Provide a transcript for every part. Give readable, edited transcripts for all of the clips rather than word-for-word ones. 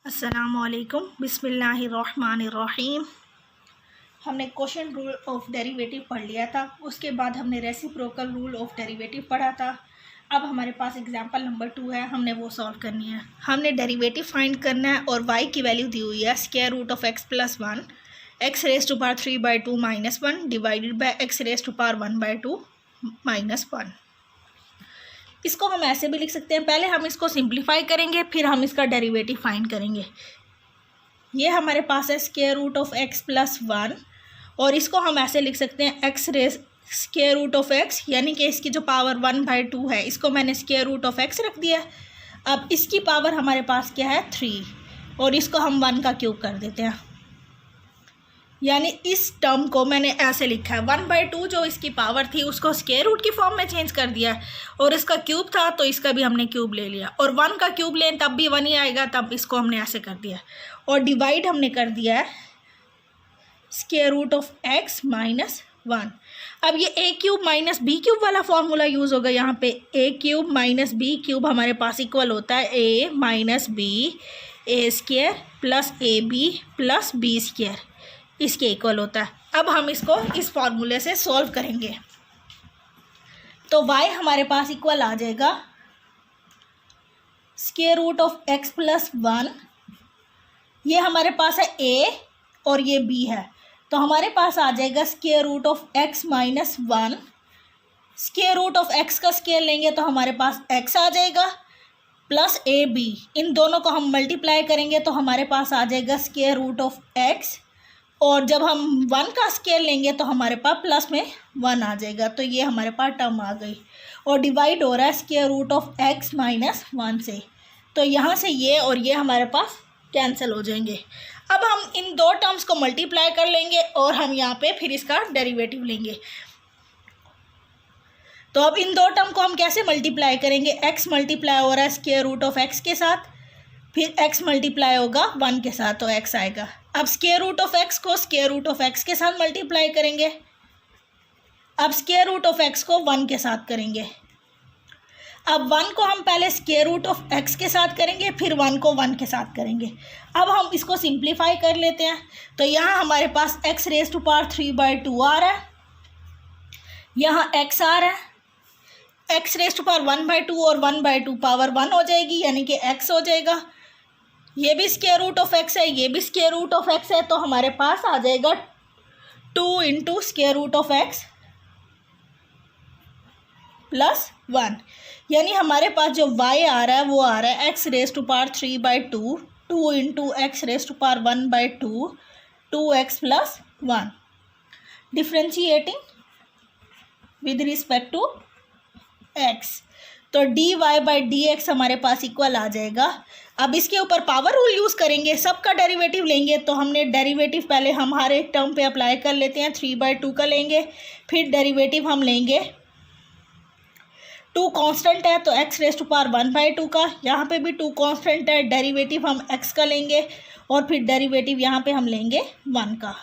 अस्सलामुअलैकुम बिस्मिल्लाहिर्रहमानिर्रहीम। हमने क्वेश्चन रूल ऑफ डेरिवेटिव पढ़ लिया था, उसके बाद हमने रेसिप्रोकल रूल ऑफ डेरिवेटिव पढ़ा था। अब हमारे पास एग्जांपल नंबर 2 है, हमने वो सॉल्व करनी है। हमने डेरिवेटिव फाइंड करना है और y की वैल्यू दी हुई है square root of x plus 1 x raise to power 3/2 minus 1 divided by x raise to power 1/2 minus 1। इसको हम ऐसे भी लिख सकते हैं, पहले हम इसको सिंप्लीफाई करेंगे फिर हम इसका डेरिवेटिव फाइंड करेंगे। ये हमारे पास है square root of x plus 1 और इसको हम ऐसे लिख सकते हैं x raise square root of x, यानी कि इसकी जो पावर 1/2 है इसको मैंने स्क्वायर रूट ऑफ x रख दिया है। अब इसकी पावर हमारे पास क्या है 3 और इसको हम 1 का क्यूब कर देते हैं, यानी इस टर्म को मैंने ऐसे लिखा है 1/2 जो इसकी पावर थी उसको स्क्वायर रूट की फॉर्म में चेंज कर दिया है और इसका क्यूब था तो इसका भी हमने क्यूब ले लिया और 1 का क्यूब लें तब भी 1 ही आएगा, तब इसको हमने ऐसे कर दिया और डिवाइड हमने कर दिया है square root of x minus 1। अब ये a cube minus b cube वाला फॉर्मूला यूज़ होगा। यहाँ पे a cube minus b cube हमारे पास इक्वल होता है a minus b a square plus A B plus B square, इसके इक्वल होता है। अब हम इसको इस फॉर्मूले से सॉल्व करेंगे तो y हमारे पास इक्वल आ जाएगा square root of x plus 1, ये हमारे पास है a और ये b है तो हमारे पास आ जाएगा square root of x minus 1। Square root of x का स्क्वायर लेंगे तो हमारे पास x आ जाएगा प्लस ए बी, इन दोनों को हम मल्टीप्लाई करेंगे तो हमारे पास आ जाएगा स्क्वायर रूट ऑफ x और जब हम 1 का स्क्वायर लेंगे तो हमारे पास प्लस में 1 आ जाएगा, तो ये हमारे पास टर्म आ गई और डिवाइड हो रहा है square root of x minus 1 से, तो यहाँ से ये और ये हमारे पास कैंसिल हो जाएंगे। अब हम इन दो टर्म्स को मल्टीप्लाई कर लेंगे और हम यहाँ पे फिर इसका डेरिवेटिव लेंगे। तो अब इन दो टर्म को हम कैसे मल्टीप्लाई करेंगे, x मल्टीप्लाई हो रहा है स्क्वायर रूट ऑफ x के साथ, फिर x मल्टीप्लाई होगा 1 के साथ तो x आएगा। अब स्क्वायर रूट ऑफ x को स्क्वायर रूट ऑफ x के साथ मल्टीप्लाई करेंगे, अब स्क्वायर रूट ऑफ x को 1 के साथ करेंगे। अब 1 को हम पहले स्क्वायर रूट ऑफ x के साथ करेंगे फिर 1 को 1 के साथ करेंगे। अब हम इसको सिंप्लीफाई कर लेते हैं तो यहाँ हमारे पास x रेज़ टू पावर 3/2 आ रहा है, यहाँ x आ रहा है, x रेज़ टू पावर 1/2 और 1/2 पावर 1 हो जाएगी यानी कि x हो जाएगा। ये भी स्क्वायर रूट ऑफ x है, ये भी स्क्वायर रूट ऑफ x है, तो हमारे पास आ जाएगा 2 into square root of x plus 1, यानी हमारे पास जो y आ रहा है वो आ रहा है x raise to power 3/2 2 into x raise to power 1/2 2x plus 1 differentiating with respect to x, तो D Y by D X हमारे पास इक्वल आ जाएगा। अब इसके ऊपर पावर रूल यूज़ करेंगे, सबका डेरिवेटिव लेंगे तो हमने डेरिवेटिव पहले हम हर एक टर्म पे अप्लाई कर लेते हैं। 3/2 का लेंगे, फिर डेरिवेटिव हम लेंगे 2 कांस्टेंट है तो x रेज़ टू पावर 1/2 का, यहाँ पे भी 2 कांस्टेंट है, डेरिवेटिव हम x का लेंगे और फिर डेरिवेटिव यहाँ पे हम लेंगे 1 का,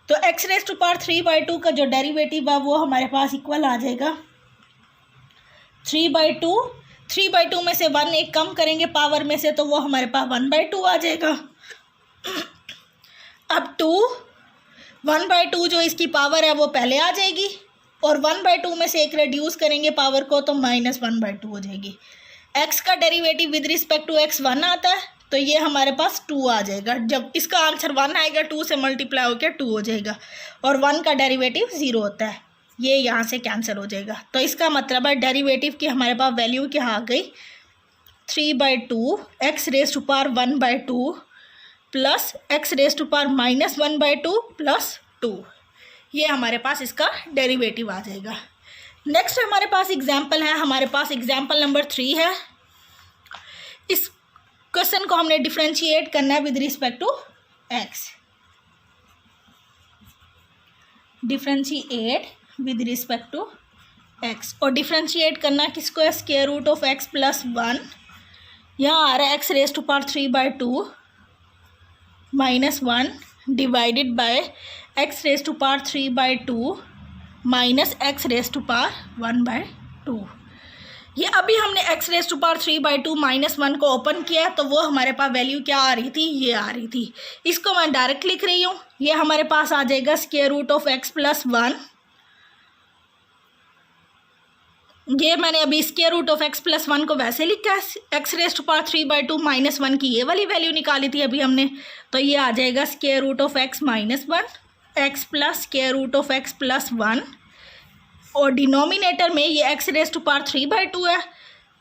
तो x रेज़ टू पावर 3/2 का जो डेरिवेटिव है वो हमारे पास इक्वल आ जाएगा 3/2 में से 1 एक कम करेंगे पावर में से तो वो हमारे पास 1/2 आ जाएगा। अब 1/2 जो इसकी पावर है वो पहले आ जाएगी और 1/2 में से एक रिड्यूस करेंगे पावर को तो माइनस 1/2 हो जाएगी। x का derivative with respect to x 1 आता है तो ये हमारे पास 2 आ जाएगा, जब इसका आंसर 1 आएगा 2 से मल्टीप्लाई होकर 2 हो जाएगा और 1 का डेरिवेटिव 0 होता है, ये यहाँ से कैंसिल हो जाएगा। तो इसका मतलब है डेरिवेटिव की हमारे पास वैल्यू क्या आ गई 3/2 x raise to power 1/2 plus x raise to power minus 1/2 plus 2, ये हमारे पास इसका डेरिवेटिव आ जाएगा। नेक्स्ट हमारे पास एग्जाम्पल है, हमारे पास एग्जाम्पल नंबर 3 है। इस क्वेश्चन को हमने डिफ्रेंशिएट करना है with respect to x, differentiate with respect to x और डिफ्रेंशिएट करना किसको है square root of x plus 1, यहाँ आ रहा है x raise to power 3/2 minus 1 divided by x raise to power 3/2 minus x raise to power 1/2, ये अभी हमने x⁻³ माइनस 1 को ओपन किया तो वो हमारे पास वैल्यू क्या आ रही थी, ये आ रही थी। इसको मैं डायरेक्ट लिख रही हूँ, ये हमारे पास आ जाएगा √x+1। ये मैंने अभी √x+1 को वैसे लिखा है, x⁻³ माइनस 1 की ये वाली वैल्यू निकाली थी अभी हमने, तो ये आ जाएगा √x-1 x+√x+1 और डिनोमिनेटर में ये x⁻³ है।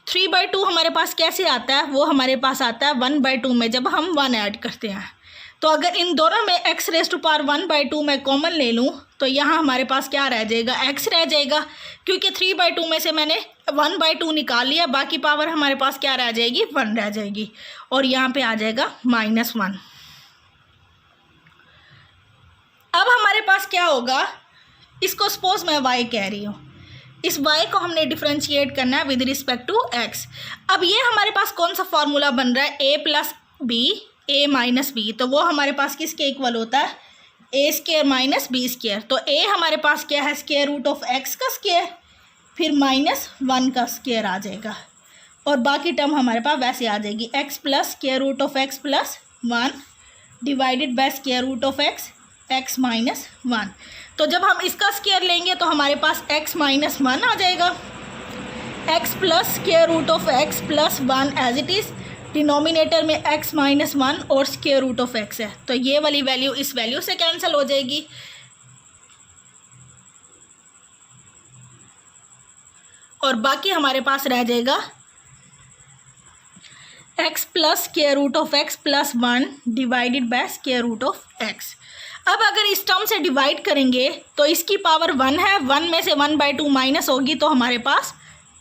3/2 हमारे पास कैसे आता है, वो हमारे पास आता है 1/2 में जब हम 1 ऐड करते हैं। तो अगर इन दोनों में x⁻1/2 मैं कॉमन ले लूँ तो यहाँ हमारे पास क्या रह जाएगा, x रह जाएगा, क्योंकि 3/2 में से मैंने 1/2 निकाल लिया, बाकी पावर हमारे पास क्या रह जाएगी, 1 रह जाएगी और यहाँ पे आ जाएगा -1। अब हमारे पास क्या होगा, इसको सपोज मैं y कह रही हूँ, इस y को हमने डिफ्रेंशिएट करना है विद रिस्पेक्ट टू x। अब ये हमारे पास कौन सा फॉर्मूला बन रहा है, a+b a-b, तो वो हमारे पास किसके इक्वल होता है, a² - b²। तो a हमारे पास क्या है, √x का स्क्वायर, फिर -1 का स्क्वायर आ जाएगा और बाकी टर्म हमारे पास वैसे आ जाएगी x + √x+1 divided by √x x - 1। तो जब हम इसका स्क्वायर लेंगे तो हमारे पास x - 1 आ जाएगा, x + √x+1 as it is, denominator में x - 1 और √x है, तो ये वाली वैल्यू इस वैल्यू से कैंसिल हो जाएगी और बाकी हमारे पास रह जाएगा x + √x+1 divided by √x। अब अगर इस टर्म से डिवाइड करेंगे तो इसकी पावर 1 है, 1 में से 1/2 माइनस होगी तो हमारे पास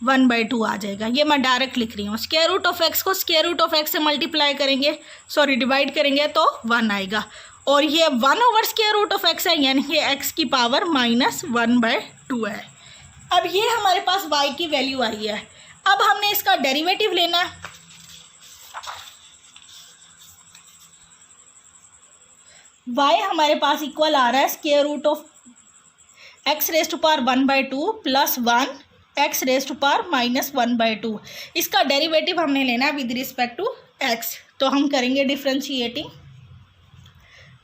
1/2 आ जाएगा। ये मैं डायरेक्ट लिख रही हूँ, √x को √x से मल्टीप्लाई करेंगे, सॉरी डिवाइड करेंगे तो 1 आएगा और ये 1/√x है, यानी कि x की पावर -1/2 है। अब ये हमारे पास y की वैल्यू आई है। अब हमने इसका डेरिवेटिव लेना है। y हमारे पास इक्वल आ रहा है x⁻1/2 + 1 x⁻−1/2। इसका डेरिवेटिव हमने लेना है विद रिस्पेक्ट टू x, तो हम करेंगे differentiating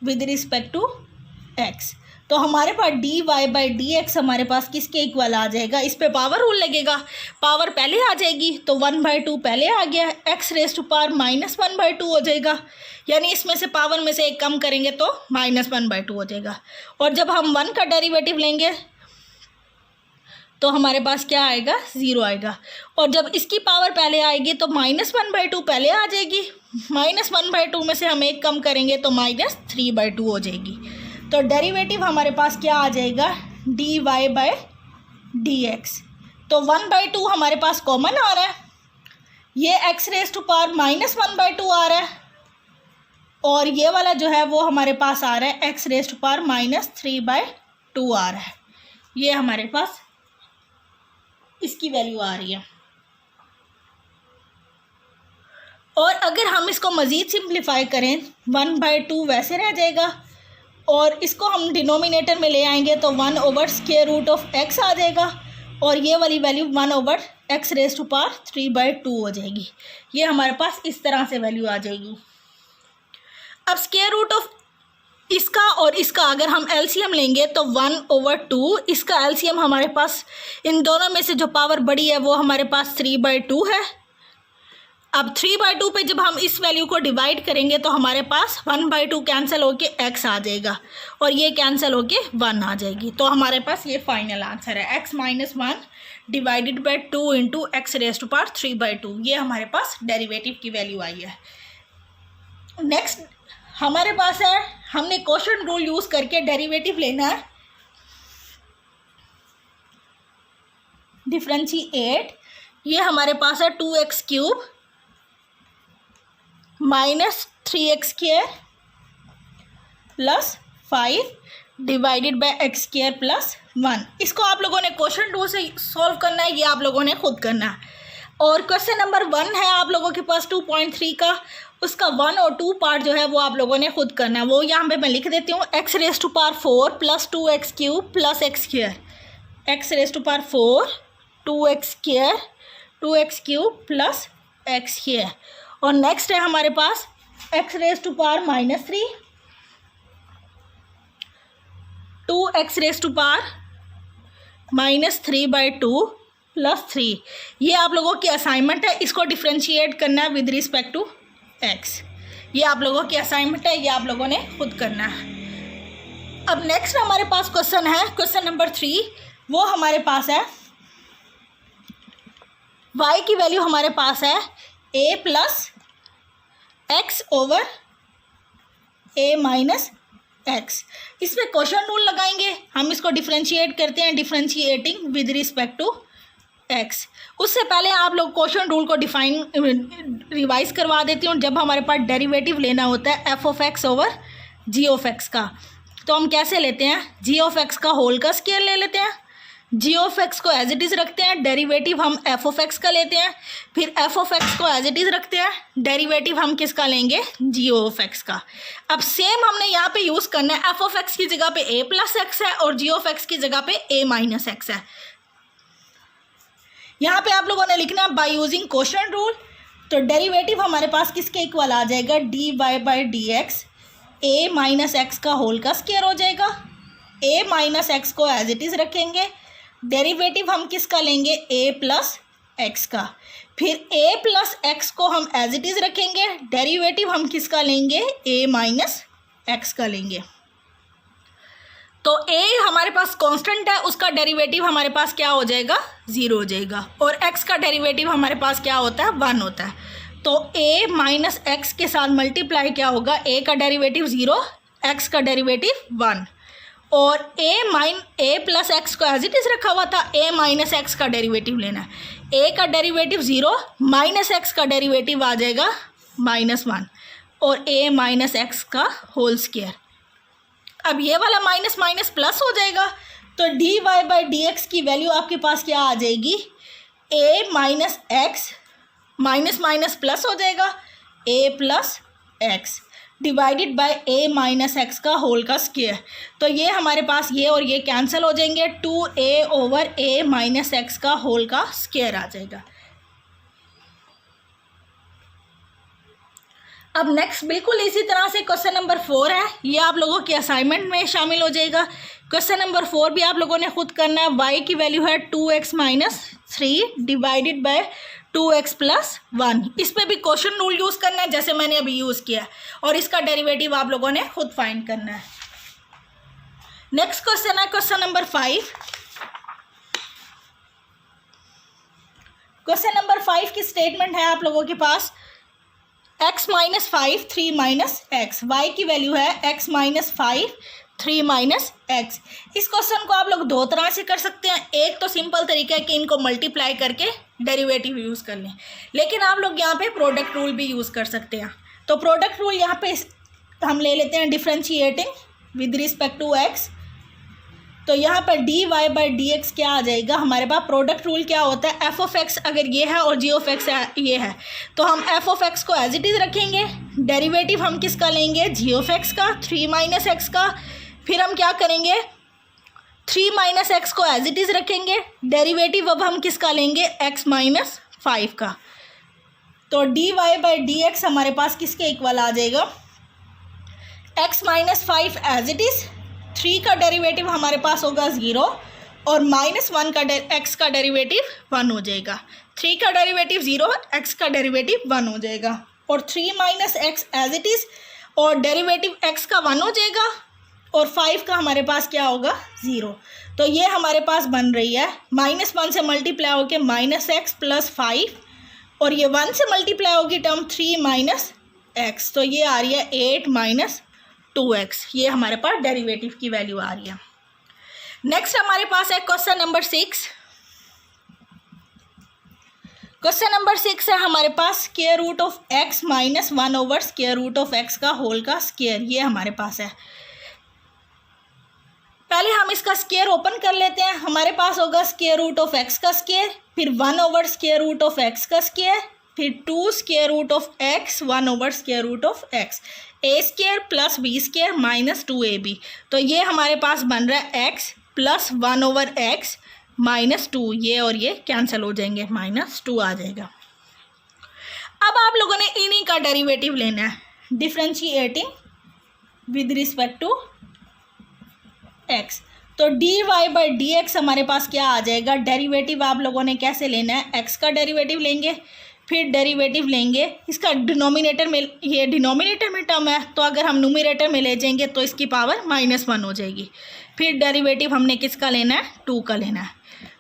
with respect to x। तो हमारे पास dy/dx हमारे पास किसके इक्वल आ जाएगा, इस पे पावर रूल लगेगा, पावर पहले आ जाएगी तो 1/2 पहले आ गया, x⁻−1/2 हो जाएगा, यानी इसमें से पावर में से एक कम करेंगे तो -1/2 हो जाएगा। और जब हम 1 का डेरिवेटिव लेंगे तो हमारे पास क्या आएगा, 0 आएगा और जब इसकी पावर पहले आएगी तो -1/2 पहले आ जाएगी, -1/2 में से हम एक कम करेंगे तो -3/2 हो जाएगी। तो डेरिवेटिव हमारे पास क्या आ जाएगा, dy/dx। तो 1/2 हमारे पास कॉमन आ रहा है, ये x⁻1/2 आ रहा है और ये वाला जो है वो हमारे पास आ रहा है x⁻3/2 आ रहा है। ये हमारे पास इसकी वैल्यू आ रही है। और अगर हम इसको मज़ीद सिंप्लीफाई करें 1/2 वैसे रह जाएगा और इसको हम डिनोमिनेटर में ले आएंगे तो 1/√x आ जाएगा और ये वाली वैल्यू 1/x⁻3/2 हो जाएगी। ये हमारे पास इस तरह से वैल्यू आ जाएगी। अब √, इसका और इसका अगर हम एलसीएम लेंगे तो 1/2, इसका एलसीएम हमारे पास इन दोनों में से जो पावर बड़ी है वो हमारे पास 3/2 है। अब 3/2 पे जब हम इस वैल्यू को डिवाइड करेंगे तो हमारे पास 1/2 कैंसिल होके x आ जाएगा और ये कैंसिल होके 1 आ जाएगी। तो हमारे पास ये फाइनल आंसर है x - 1 डिवाइडेड बाय 2 × x⁻3/2। ये हमारे पास डेरिवेटिव की वैल्यू आई है। नेक्स्ट हमारे पास है, हमने क्वोशिएंट रूल यूज़ करके डेरिवेटिव लेना है। डिफरेंशिएट, ये हमारे पास है 2x³ -3x² + 5 divided by x² + 1। इसको आप लोगों ने क्वोशिएंट रूल से सॉल्व करना है, ये आप लोगों ने खुद करना है। और क्वेश्चन नंबर 1 है आप लोगों के पास 2.3 का, उसका 1 और 2 पार्ट जो है वो आप लोगों ने खुद करना है। वो यहाँ पे मैं लिख देती हूँ, x⁻4 + 2x³ + x², x⁻4 2x² 2x³ plus x ये है। और नेक्स्ट है हमारे पास x⁻³ (2x⁻³ प्लस 3। ये आप लोगों की असाइनमेंट है, इसको डिफ्रेंशिएट करना है विद रिस्पेक्ट टू x। ये आप लोगों की असाइनमेंट है, ये आप लोगों ने खुद करना है। अब नेक्स्ट हमारे पास क्वेश्चन है, क्वेश्चन नंबर 3। वो हमारे पास है y की वैल्यू हमारे पास है a plus x over a minus x। इस पर क्वेश्चन रूल लगाएंगे, हम इसको डिफ्रेंशिएट करते हैं differentiating with respect to x। उससे पहले आप लोग क्वेश्चन रूल को रिवाइज करवा देती हूँ। जब हमारे पास डेरिवेटिव लेना होता है f(x) ओवर g(x) का, तो हम कैसे लेते हैं, g(x) का होल का स्क्वायर ले लेते हैं, g(x) को एज इट इज़ रखते हैं, डेरिवेटिव हम f(x) का लेते हैं, फिर f(x) को एज इट इज़ रखते हैं, डेरिवेटिव हम किसका लेंगे, g(x) का। अब सेम हमने यहाँ पे यूज़ करना है, f(x) की जगह पे a प्लस x है और g(x) की जगह पे a माइनस x है। यहाँ पे आप लोगों ने लिखना है बाय यूजिंग क्वोशिएंट रूल। तो डेरिवेटिव हमारे पास किसके इक्वल आ जाएगा, dy/dx a माइनस x का होल का स्क्वायर हो जाएगा। a माइनस x को एज इट इज़ रखेंगे, डेरिवेटिव हम किसका लेंगे, a प्लस x का। फिर a प्लस x को हम एज इट इज़ रखेंगे, डेरिवेटिव हम किसका लेंगे, a माइनस x का लेंगे। तो a हमारे पास कांस्टेंट है, उसका डेरिवेटिव हमारे पास क्या हो जाएगा, 0 हो जाएगा। और x का डेरिवेटिव हमारे पास क्या होता है, 1 होता है। तो a माइनस x के साथ मल्टीप्लाई क्या होगा, a का डेरिवेटिव 0, x का डेरिवेटिव 1। और a प्लस x को एज इट इज़ रखा हुआ था, a माइनस x का डेरिवेटिव लेना है। a का डेरिवेटिव 0 माइनस x का डेरिवेटिव आ जाएगा -1 और a माइनस x का होल स्क्वायर। अब ये वाला माइनस माइनस प्लस हो जाएगा, तो dy/dx की वैल्यू आपके पास क्या आ जाएगी, a minus x minus minus plus हो जाएगा, a plus x divided by a minus x का होल का स्क्वायर। तो ये हमारे पास ये और ये कैंसिल हो जाएंगे, 2a over a minus x का होल का स्क्वायर आ जाएगा। अब नेक्स्ट बिल्कुल इसी तरह से क्वेश्चन नंबर 4 है, ये आप लोगों के असाइनमेंट में शामिल हो जाएगा। क्वेश्चन नंबर 4 भी आप लोगों ने खुद करना है। y की वैल्यू है 2x minus 3 divided by 2x plus 1। इस पर भी क्वेश्चन रूल यूज़ करना है जैसे मैंने अभी यूज़ किया, और इसका डेरिवेटिव आप लोगों ने खुद फाइंड करना है। नेक्स्ट क्वेश्चन है क्वेश्चन नंबर 5। क्वेश्चन नंबर 5 की स्टेटमेंट है आप लोगों के पास x minus 5 3 minus x। y की वैल्यू है x माइनस 5 3 माइनस x। इस क्वेश्चन को आप लोग दो तरह से कर सकते हैं। एक तो सिंपल तरीका है कि इनको मल्टीप्लाई करके डेरिवेटिव यूज़ कर लें, लेकिन आप लोग यहाँ पे प्रोडक्ट रूल भी यूज़ कर सकते हैं। तो प्रोडक्ट रूल यहाँ पे हम ले लेते हैं differentiating with respect to x। तो यहाँ पर dy/dx क्या आ जाएगा, हमारे पास प्रोडक्ट रूल क्या होता है, f(x) अगर ये है और g(x) ये है, तो हम f(x) को एज इट इज़ रखेंगे, डेरिवेटिव हम किसका लेंगे, g(x) का 3 माइनस x का। फिर हम क्या करेंगे, 3 माइनस x को एज इट इज़ रखेंगे, डेरिवेटिव अब हम किसका लेंगे, x माइनस 5 का। तो dy/dx हमारे पास किसके इक्वल आ जाएगा, x minus 5 as it is, 3 का डेरिवेटिव हमारे पास होगा 0 और -1 का x का डेरिवेटिव 1 हो जाएगा। 3 का डेरिवेटिव 0, x का डेरिवेटिव 1 हो जाएगा, और 3 minus x as it is, और डेरिवेटिव x का 1 हो जाएगा, और 5 का हमारे पास क्या होगा, 0। तो ये हमारे पास बन रही है -1 से मल्टीप्लाई होके -x प्लस 5, और ये 1 से मल्टीप्लाई होगी टर्म 3 माइनस x, तो ये आ रही है 8 माइनस 2x। ये हमारे पास डेरिवेटिव की वैल्यू आ रही है। नेक्स्ट हमारे पास है क्वेश्चन नंबर 6। क्वेश्चन नंबर 6 है हमारे पास square root of x minus 1 over square root of x का होल का स्क्वायर, ये हमारे पास है। पहले हम इसका स्क्वायर ओपन कर लेते हैं। हमारे पास होगा स्क्वायर रूट ऑफ x का स्क्वायर, फिर 1 over square root of x का स्क्वायर, फिर 2 square root of x 1 over square root of x, a square plus b square minus 2ab। तो ये हमारे पास बन रहा है x प्लस 1 ओवर x -2, ये और ये कैंसिल हो जाएंगे, -2 आ जाएगा। अब आप लोगों ने इन्हीं का डेरिवेटिव लेना है, differentiating with respect to x। तो dy/dx हमारे पास क्या आ जाएगा, डेरिवेटिव आप लोगों ने कैसे लेना है, x का डेरिवेटिव लेंगे, फिर डेरिवेटिव लेंगे इसका डिनोमिनेटर में, ये डिनोमिनेटर में टर्म है तो अगर हम न्यूमरेटर में ले जाएंगे तो इसकी पावर -1 हो जाएगी। फिर डेरिवेटिव हमने किसका लेना है, 2 का लेना है।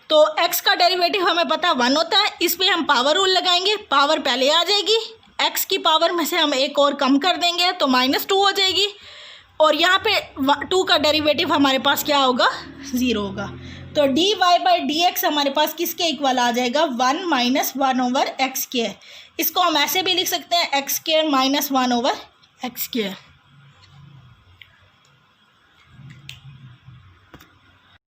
तो x का डेरिवेटिव हमें पता 1 होता है, इस पर हम पावर रूल लगाएंगे, पावर पहले आ जाएगी, x की पावर में से हम एक और कम कर देंगे तो -2 हो जाएगी, और यहाँ पे 2 का डेरिवेटिव हमारे पास क्या होगा, 0 होगा। तो dy/dx हमारे पास किसके इक्वल आ जाएगा, 1 - 1/x²। इसको हम ऐसे भी लिख सकते हैं x² - 1/x²।